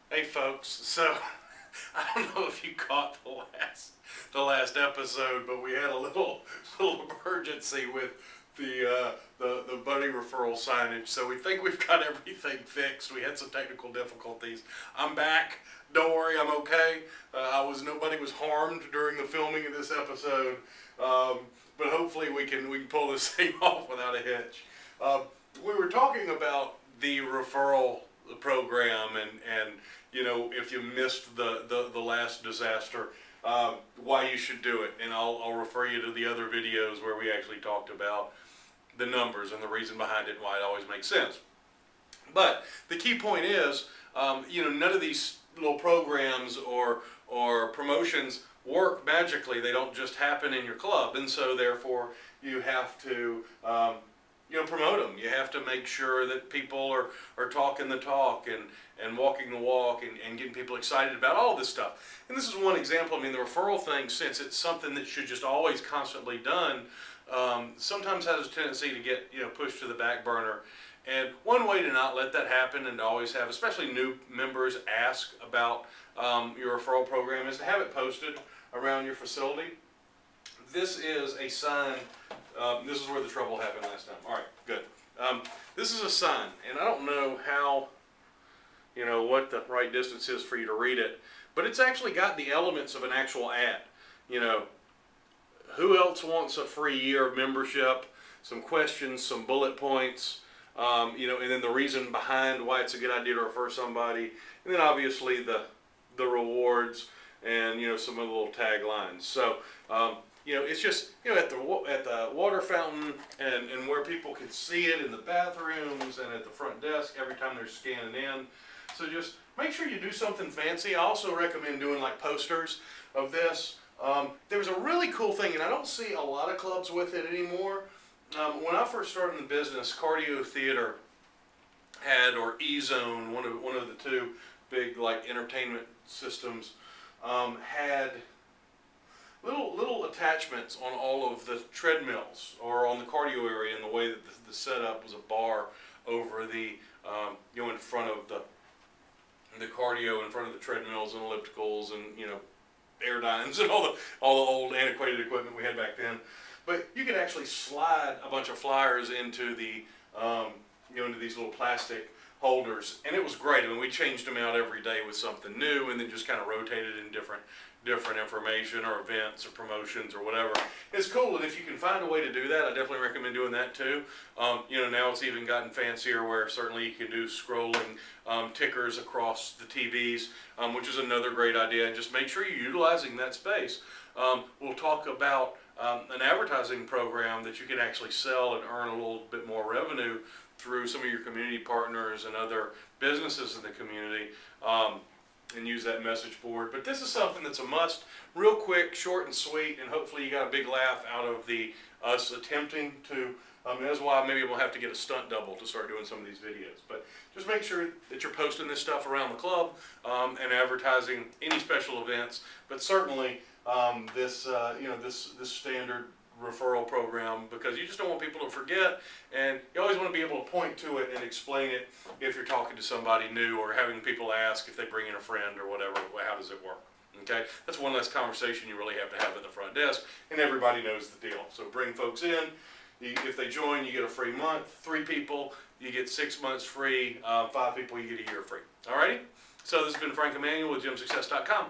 Hey folks, so I don't know if you caught the last episode, but we had a little emergency with the buddy referral signage. So we think we've got everything fixed. We had some technical difficulties. I'm back. Don't worry, I'm okay. Nobody was harmed during the filming of this episode, but hopefully we can pull this thing off without a hitch. We were talking about the referral program and if you missed the last disaster, why you should do it, and I'll refer you to the other videos where we actually talked about the numbers and the reason behind it and why it always makes sense. But the key point is, none of these little programs or promotions work magically. They don't just happen in your club, and so therefore you have to promote them. You have to make sure that people are talking the talk and walking the walk and getting people excited about all this stuff. And this is one example. I mean, the referral thing, since it's something that should just always constantly done, sometimes has a tendency to get pushed to the back burner. And one way to not let that happen and to always have, especially new members, ask about your referral program is to have it posted around your facility. This is a sign. This is where the trouble happened last time. All right, good. This is a sign, and I don't know what the right distance is for you to read it, but it's actually got the elements of an actual ad. Who else wants a free year of membership? Some questions, some bullet points, and then the reason behind why it's a good idea to refer somebody, and then obviously the rewards and some of the little taglines. So. It's just at the water fountain and where people can see it in the bathrooms and at the front desk every time they're scanning in. So just make sure you do something fancy. I also recommend doing like posters of this. There was a really cool thing, and I don't see a lot of clubs with it anymore. When I first started in the business, Cardio Theater had, or E-Zone, one of the two big like entertainment systems, had little attachments on all of the treadmills or on the cardio area, in the way that the setup was a bar over the in front of the cardio, in front of the treadmills and ellipticals and Airdynes and all the old antiquated equipment we had back then. But you could actually slide a bunch of flyers into the into these little plastic holders, and it was great. I mean, we changed them out every day with something new, and then just kind of rotated in different information or events or promotions or whatever. It's cool, and if you can find a way to do that, I definitely recommend doing that too. Now it's even gotten fancier, where certainly you can do scrolling tickers across the TVs, which is another great idea. And just make sure you're utilizing that space. We'll talk about an advertising program that you can actually sell and earn a little bit more revenue through some of your community partners and other businesses in the community, and use that message board. But this is something that's a must, real quick, short and sweet, and hopefully you got a big laugh out of us attempting to. That's why maybe we'll have to get a stunt double to start doing some of these videos. But just make sure that you're posting this stuff around the club and advertising any special events. But certainly this standard referral program, because you just don't want people to forget, and you always want to be able to point to it and explain it if you're talking to somebody new or having people ask if they bring in a friend or whatever. How does it work? Okay, that's one less conversation you really have to have at the front desk, and everybody knows the deal. So bring folks in. If they join, you get a free month. 3 people, you get 6 months free. 5 people, you get a year free. Alrighty. So this has been Frank Emanuel with GymSuccess.com.